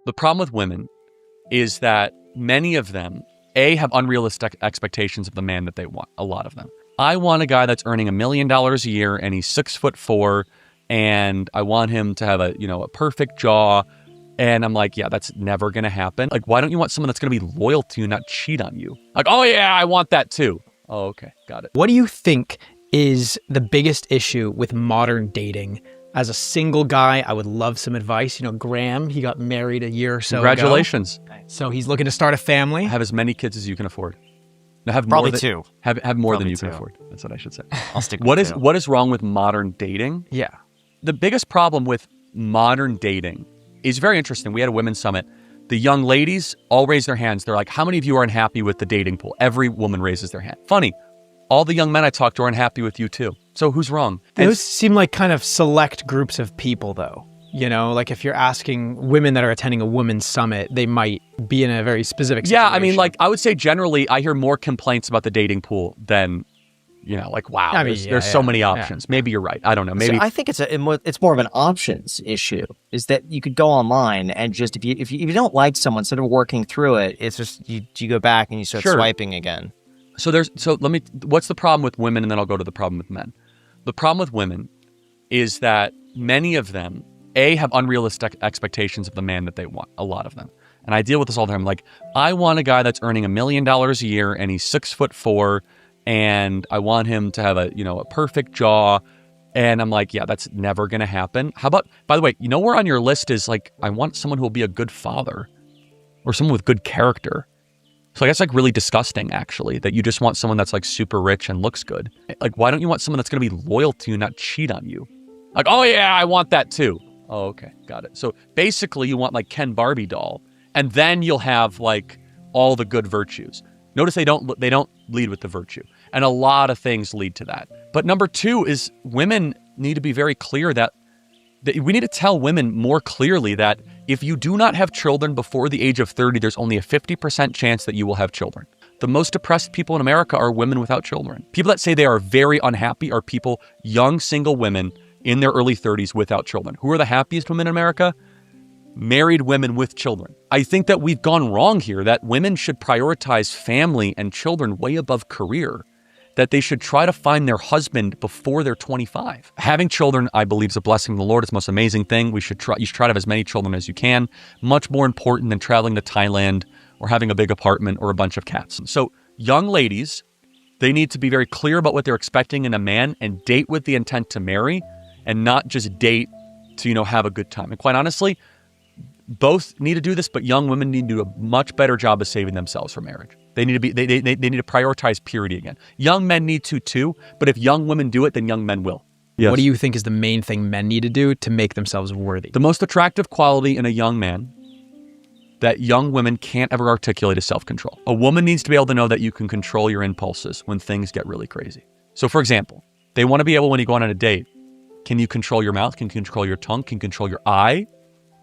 The problem with women is that many of them, A, have unrealistic expectations of the man that they want, a lot of them. I want a guy that's earning $1 million a year and he's 6'4", and I want him to have a perfect jaw. And I'm like, yeah, that's never going to happen. Like, why don't you want someone that's going to be loyal to you, not cheat on you? Like, oh yeah, I want that too. Oh, okay, got it. What do you think is the biggest issue with modern dating? As a single guy, I would love some advice. Graham, he got married a year or so Congratulations. ago. So he's looking to start a family. Have as many kids as you can afford. No, have Probably more two. Have more Probably than you two. can afford. That's what I should say. I'll stick with two. What is wrong with modern dating? Yeah. The biggest problem with modern dating is very interesting. We had a women's summit. The young ladies all raised their hands. They're like, how many of you are unhappy with the dating pool? Every woman raises their hand. Funny. All the young men I talked to are unhappy with you too. So who's wrong? Those seem like kind of select groups of people though. Like if you're asking women that are attending a women's summit, they might be in a very specific situation. Yeah, I mean, like I would say generally I hear more complaints about the dating pool than, like, wow, I mean, there's so many options. Yeah. Maybe you're right. I don't know. Maybe So I think it's more of an options issue. Is that you could go online and just if you don't like someone, instead of working through it, it's just you go back and you start swiping again. What's the problem with women? And then I'll go to the problem with men. The problem with women is that many of them, A, have unrealistic expectations of the man that they want, a lot of them. And I deal with this all the time. Like, I want a guy that's earning $1 million a year and he's 6'4", and I want him to have a perfect jaw. And I'm like, yeah, that's never going to happen. How about, by the way, where on your list is like, I want someone who will be a good father or someone with good character. So I guess like really disgusting, actually, that you just want someone that's like super rich and looks good. Like, why don't you want someone that's going to be loyal to you, not cheat on you? Like, oh yeah, I want that too. Oh, okay, got it. So basically you want like Ken Barbie doll, and then you'll have like all the good virtues. Notice they don't lead with the virtue. And a lot of things lead to that. But number two is women need to be very clear that we need to tell women more clearly that if you do not have children before the age of 30, there's only a 50% chance that you will have children. The most depressed people in America are women without children. People that say they are very unhappy are people, young single women in their early 30s without children. Who are the happiest women in America? Married women with children. I think that we've gone wrong here, that women should prioritize family and children way above career, that they should try to find their husband before they're 25. Having children, I believe, is a blessing from the Lord. It's the most amazing thing. You should try to have as many children as you can. Much more important than traveling to Thailand or having a big apartment or a bunch of cats. So young ladies, they need to be very clear about what they're expecting in a man and date with the intent to marry and not just date to, have a good time. And quite honestly, both need to do this, but young women need to do a much better job of saving themselves for marriage. They need to they need to prioritize purity again. Young men need to too, but if young women do it, then young men will. Yes. What do you think is the main thing men need to do to make themselves worthy? The most attractive quality in a young man that young women can't ever articulate is self-control. A woman needs to be able to know that you can control your impulses when things get really crazy. So for example, they want to be able, when you go on a date, can you control your mouth? Can you control your tongue? Can you control your eye?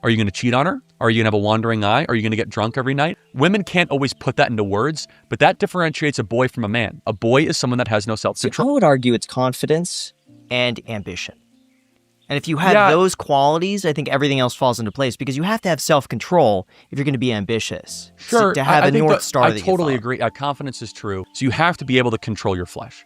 Are you going to cheat on her? Are you going to have a wandering eye? Are you going to get drunk every night? Women can't always put that into words, but that differentiates a boy from a man. A boy is someone that has no self-control. I would argue it's confidence and ambition. And if you have those qualities, I think everything else falls into place, because you have to have self-control if you're going to be ambitious. Sure. To have a North Star that you follow. I totally agree. Confidence is true. So you have to be able to control your flesh.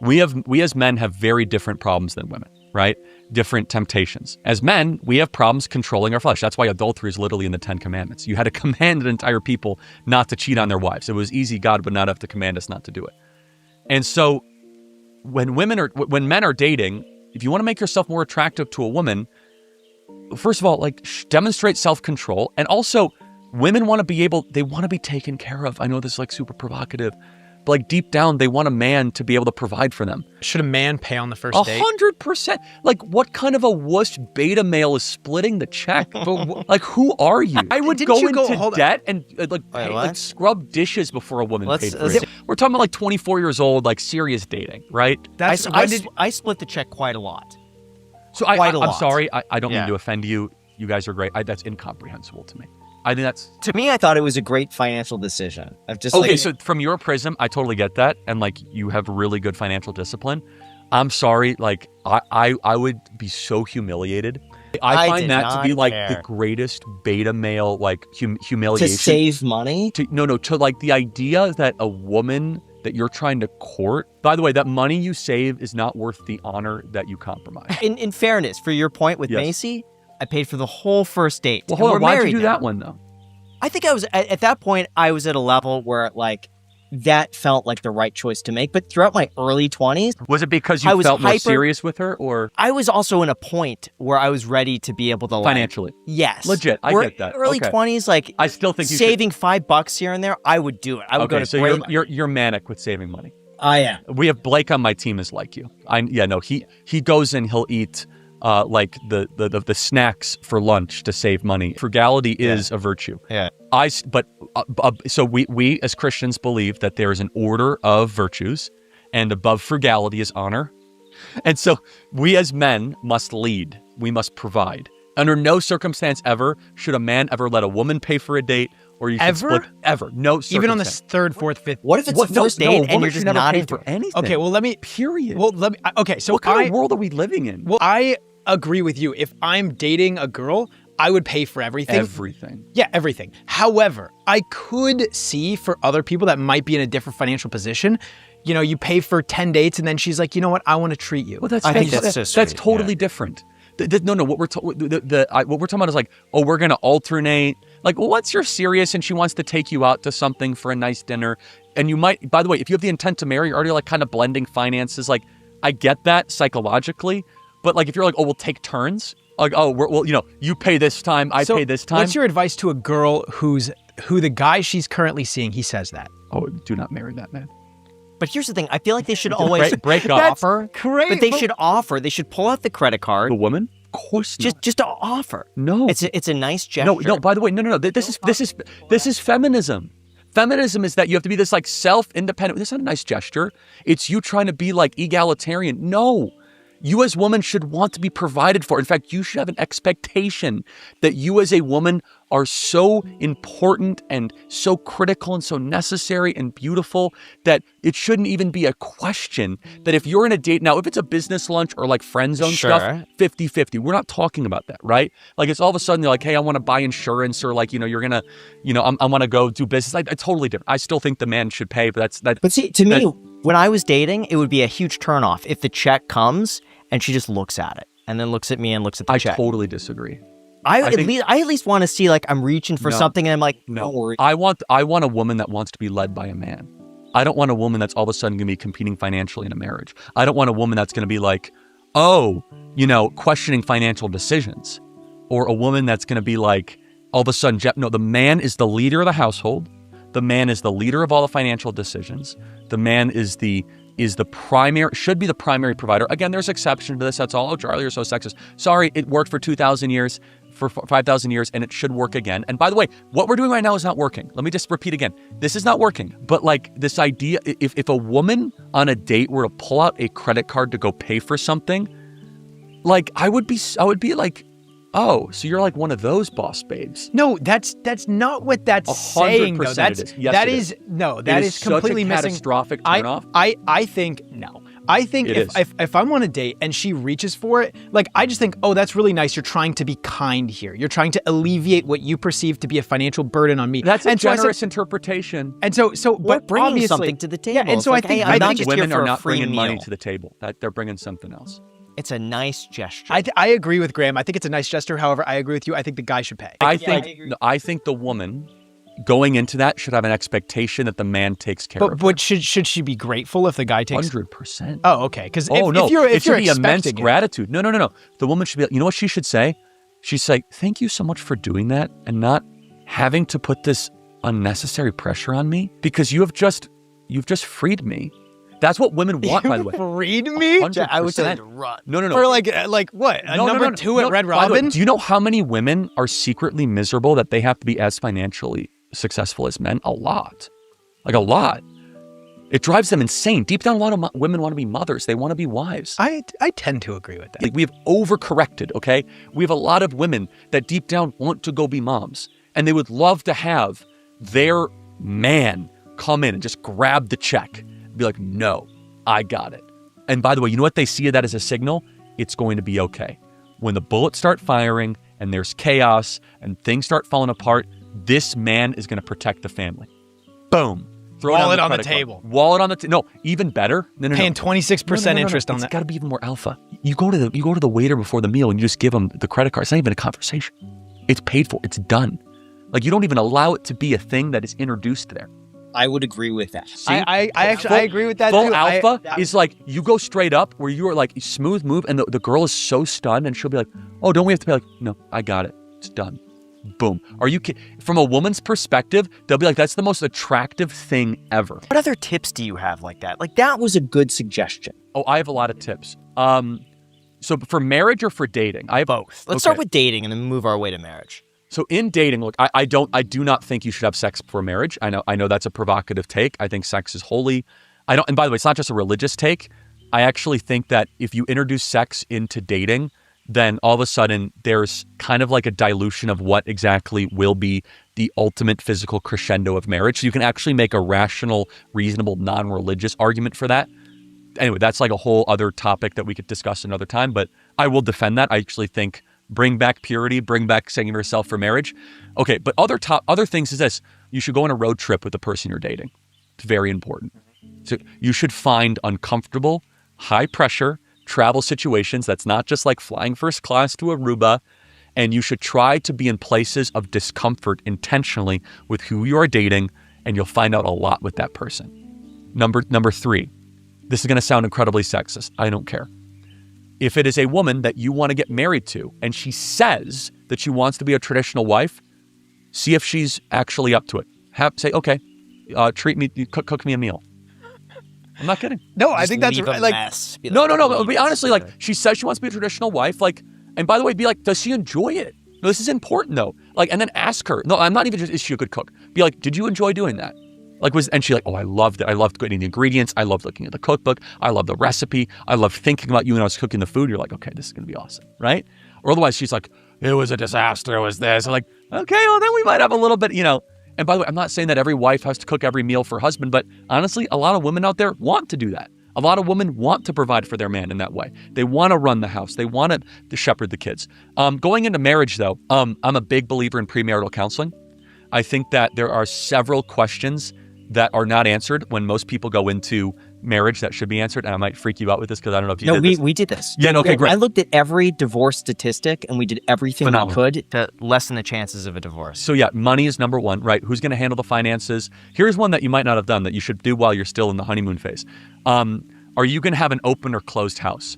We as men have very different problems than women, right? Different temptations. As men, we have problems controlling our flesh. That's why adultery is literally in the 10 Commandments. You had to command an entire people not to cheat on their wives. It was easy. God would not have to command us not to do it. And so when men are dating, if you want to make yourself more attractive to a woman, first of all, demonstrate self-control. And also, women want to be taken care of. I know this is super provocative, but deep down, they want a man to be able to provide for them. Should a man pay on the first date? 100%. What kind of a wuss beta male is splitting the check? Who are you? I would go into debt and scrub dishes before a woman paid for it. We're talking about 24 years old, serious dating, right? I split the check quite a lot. So I'm sorry. I don't mean to offend you. You guys are great. That's incomprehensible to me. I think that's... To me, I thought it was a great financial decision. So from your prism, I totally get that. And you have really good financial discipline. I'm sorry. I would be so humiliated I I find did that to be not like care. the greatest beta male like humiliation. To save money? To like the idea that a woman that you're trying to court, by the way, that money you save is not worth the honor that you compromise. In fairness, for your point with Yes. Macy, I paid for the whole first date. Well, and hold we're on, why'd you married do now. that one though? I think I was at that point. I was at a level where like that felt like the right choice to make. But throughout my early 20s, Was it because I you was felt more hyper- serious with her or I was also in a point where I was ready to be able to like, financially? yes, Legit, I Where get that. Early Okay. 20s, like I still think you saving $5 here and there, I would do it. I would go to so great. you're manic with saving money. I am. We have Blake on my team is like you. He goes and he'll eat like the snacks for lunch to save money. Frugality is a virtue. Yeah. So we as Christians believe that there is an order of virtues, and above frugality is honor. And so we as men must lead. We must provide. Under no circumstance ever should a man ever let a woman pay for a date, or you should Ever? split ever. No circumstance. Even on the third, fourth, fifth. What if it's the first no, a date woman and you're should just never not pay into for it? anything. Okay, well, let me. Period. Well, let me. Okay, so what kind of world are we living in? Well, I agree with you. If I'm dating a girl, I would pay for everything. Everything. Yeah, everything. However, I could see for other people that might be in a different financial position, you know, you pay for 10 dates and then she's like, you know what, I want to treat you. Well, that's I think that's so that's sweet, totally yeah. different. No, what we're what we're talking about is like, oh, we're gonna alternate. Like, well, once you're serious and she wants to take you out to something for a nice dinner, and you might, by the way, if you have the intent to marry, you're already like kind of blending finances. Like, I get that psychologically, but like if you're like, oh, we'll take turns. Like, oh, well, you know, you pay this time, I pay this time. What's your advice to a girl who the guy she's currently seeing, he says that? Oh, do not marry that man. But here's the thing. I feel like they should always break up. offer. great, But they but- should offer. They should pull out the credit card. The woman? Of course not. Just to offer. No. It's a nice gesture. No. By the way, no. This is feminism. Feminism is that you have to be this like self-independent. This is not a nice gesture. It's you trying to be like egalitarian. No. You as women should want to be provided for. In fact, you should have an expectation that you as a woman are so important and so critical and so necessary and beautiful that it shouldn't even be a question that if you're in a date, now if it's a business lunch or like friend zone Sure. stuff, 50-50. We're not talking about that, right? Like it's all of a sudden you're like, hey, I want to buy insurance or like, you know, you're going to, you know, I want to go do business. Like, it's totally different. I still think the man should pay, but that's that. But see, to me, when I was dating, it would be a huge turnoff if the check comes and she just looks at it and then looks at me and looks at the I check. totally disagree. I think- at least want to see like I'm reaching for No. something and I'm like, No, don't worry. I want a woman that wants to be led by a man. I don't want a woman that's all of a sudden going to be competing financially in a marriage. I don't want a woman that's going to be like, oh, you know, questioning financial decisions, or a woman that's going to be like, all of a sudden, no, the man is the leader of the household. The man is the leader of all the financial decisions. The man is the primary, should be the primary provider. Again, there's exception to this. That's all. Oh, Charlie, you're so sexist. Sorry, it worked for 2,000 years, for 5,000 years, and it should work again. And by the way, what we're doing right now is not working. Let me just repeat again. This is not working. But like this idea, if a woman on a date were to pull out a credit card to go pay for something, like I would be like, oh, so you're like one of those boss babes. No, that's not what that's 100% saying, though. it That's is. Yes, that it is is. no, that It is such completely a missing. catastrophic turnoff. I think no. I think It is. if I'm on a date and she reaches for it, like I just think, oh, that's really nice. You're trying to be kind here. You're trying to alleviate what you perceive to be a financial burden on me. That's a and so I generous said- interpretation. And so, We're but bringing obviously, something to the table. Yeah, and It's so like, I think hey, I'm not think just Women here for are a not free bringing money meal. to the table. That they're bringing something else. It's a nice gesture. I agree with Graham. I think it's a nice gesture. However, I agree with you. I think the guy should pay. I think the woman going into that should have an expectation that the man takes care of. But should she be grateful if the guy takes? 100%. Oh, okay. Because Oh no, if you're it should be immense expecting it- gratitude. No. The woman should be. You know what she should say? She's like, "Thank you so much for doing that and not having to put this unnecessary pressure on me because you've just freed me." That's what women want, by the way. Freed me? 100%. I would say run. No. For like what? A number two at Red By the way, Robin? do you know how many women are secretly miserable that they have to be as financially successful as men? A lot. Like a lot. It drives them insane. Deep down, a lot of women want to be mothers. They want to be wives. I tend to agree with that. Like, we have overcorrected, okay? We have a lot of women that deep down want to go be moms. And they would love to have their man come in and just grab the check. Be like, no, I got it. And by the way, you know what they see that as a signal? It's going to be okay. when the bullets start firing and there's chaos and things start falling apart, this man is going to protect the family. Boom. Wallet on the table. Wallet on the table. No, even better. No. Paying 26% interest on that. It's got to be even more alpha. You go to the waiter before the meal and you just give them the credit card. It's not even a conversation. It's paid for. It's done. Like, you don't even allow it to be a thing that is introduced there. I would agree with that. See? I agree with that full too. Alpha is like, you go straight up where you are like, smooth move, and the girl is so stunned and she'll be like, oh, don't we have to be like, no, I got it. It's done. Boom. Are you kidding? From a woman's perspective, they'll be like, that's the most attractive thing ever. What other tips do you have like that? Like, that was a good suggestion. Oh, I have a lot of tips. So for marriage or for dating? I have both. Let's start with dating and then move our way to marriage. So in dating, look, I do not think you should have sex before marriage. I know that's a provocative take. I think sex is holy. And by the way, it's not just a religious take. I actually think that if you introduce sex into dating, then all of a sudden there's kind of like a dilution of what exactly will be the ultimate physical crescendo of marriage. So you can actually make a rational, reasonable, non-religious argument for that. Anyway, that's like a whole other topic that we could discuss another time, but I will defend that. I actually think bring back purity, bring back saving yourself for marriage. Okay, but other things is this. You should go on a road trip with the person you're dating. It's very important. So you should find uncomfortable, high pressure travel situations. That's not just like flying first class to Aruba. And you should try to be in places of discomfort intentionally with who you are dating, and you'll find out a lot with that person. Number 3, this is going to sound incredibly sexist. I don't care. If it is a woman that you want to get married to, and she says that she wants to be a traditional wife, see if she's actually up to it. Say, okay, treat me, cook me a meal. I'm not kidding. No, I think that's right. Like, no. Be honestly, like, she says she wants to be a traditional wife. Like, and by the way, be like, does she enjoy it? No, this is important though. Like, and then ask her. No, I'm not even just, is she a good cook? Be like, did you enjoy doing that? Like, and she like, oh, I loved it. I loved getting the ingredients. I loved looking at the cookbook. I love the recipe. I love thinking about you when I was cooking the food. You're like, okay, this is going to be awesome, right? Or otherwise she's like, it was a disaster. It was this. I'm like, okay, well then we might have a little bit, And by the way, I'm not saying that every wife has to cook every meal for her husband, but honestly, a lot of women out there want to do that. A lot of women want to provide for their man in that way. They want to run the house. They want to shepherd the kids. Going into marriage, though, I'm a big believer in premarital counseling. I think that there are several questions that are not answered when most people go into marriage that should be answered. And I might freak you out with this because I don't know if you did this. No, we did this. Yeah, no, okay, great. I looked at every divorce statistic and we did everything we could to lessen the chances of a divorce. So yeah, money is number 1, right? Who's going to handle the finances? Here's one that you might not have done that you should do while you're still in the honeymoon phase. Are you going to have an open or closed house?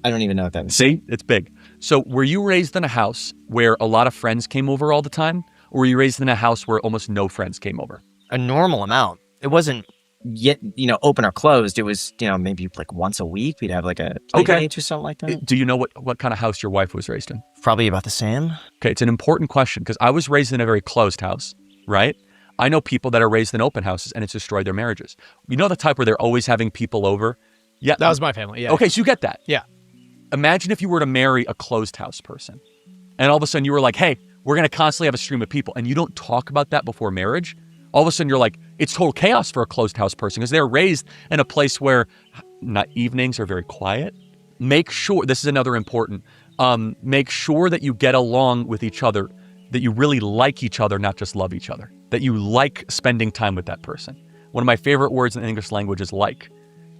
I don't even know what that means. See, it's big. So were you raised in a house where a lot of friends came over all the time? Or were you raised in a house where almost no friends came over? A normal amount. It wasn't yet, open or closed. It was, maybe like once a week. We'd have like a date or something like that. Do you know what kind of house your wife was raised in? Probably about the same. Okay, it's an important question because I was raised in a very closed house, right? I know people that are raised in open houses and it's destroyed their marriages. You know the type where they're always having people over? Yeah. That was my family, yeah. Okay, so you get that. Yeah. Imagine if you were to marry a closed house person and all of a sudden you were like, hey, we're going to constantly have a stream of people and you don't talk about that before marriage. All of a sudden you're like, it's total chaos for a closed house person because they're raised in a place where evenings are very quiet. Make sure, this is another important, make sure that you get along with each other, that you really like each other, not just love each other, that you like spending time with that person. One of my favorite words in the English language is like.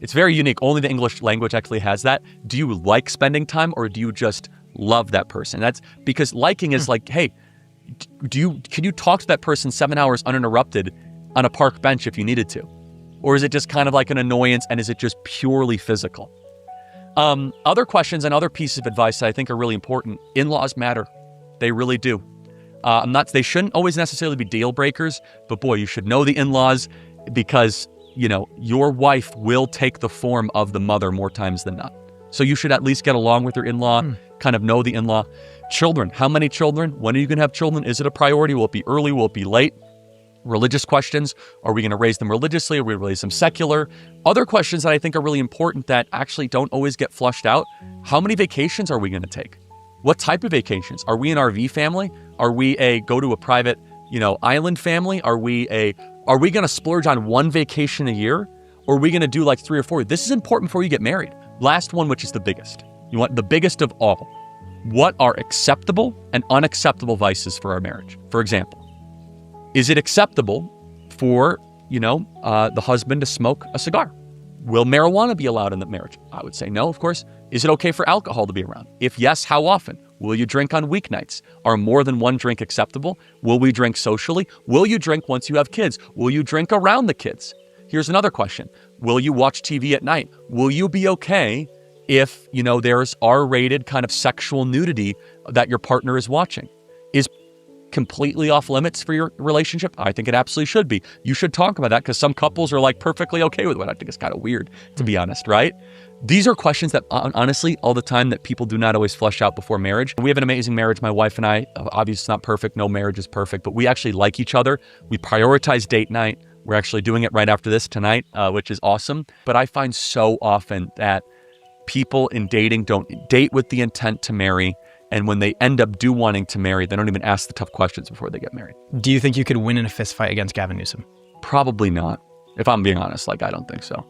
It's very unique. Only the English language actually has that. Do you like spending time or do you just love that person? That's because liking is like, hey, can you talk to that person 7 hours uninterrupted on a park bench if you needed to? Or is it just kind of like an annoyance and is it just purely physical? Other questions and other pieces of advice that I think are really important. In-laws matter. They really do. They shouldn't always necessarily be deal breakers, but boy, you should know the in-laws because, your wife will take the form of the mother more times than not. So you should at least get along with your in-law, kind of know the in-law. Children, how many children? When are you going to have children? Is it a priority? Will it be early? Will it be late? Religious questions. Are we going to raise them religiously? Are we going to raise them secular? Other questions that I think are really important that actually don't always get flushed out. How many vacations are we going to take? What type of vacations? Are we an RV family? Are we go to a private, island family? Are we going to splurge on one vacation a year? Or are we going to do like 3 or 4? This is important before you get married. Last one, which is the biggest. You want the biggest of all. what are acceptable and unacceptable vices for our marriage. For example, is it acceptable for, the husband to smoke a cigar? Will marijuana be allowed in the marriage? I would say no, of course. Is it okay for alcohol to be around? If yes, how often? Will you drink on weeknights? Are more than one drink acceptable? Will we drink socially? Will you drink once you have kids? Will you drink around the kids? Here's another question. Will you watch TV at night? Will you be okay if, there's R-rated kind of sexual nudity that your partner is watching? Is completely off limits for your relationship? I think it absolutely should be. You should talk about that because some couples are like perfectly okay with it. I think it's kind of weird, to be honest, right? These are questions that honestly, all the time that people do not always flesh out before marriage. We have an amazing marriage, my wife and I. Obviously, it's not perfect. No marriage is perfect, but we actually like each other. We prioritize date night. We're actually doing it right after this tonight, which is awesome. But I find so often that people in dating don't date with the intent to marry. And when they end up wanting to marry, they don't even ask the tough questions before they get married. Do you think you could win in a fist fight against Gavin Newsom? Probably not. If I'm being honest, I don't think so.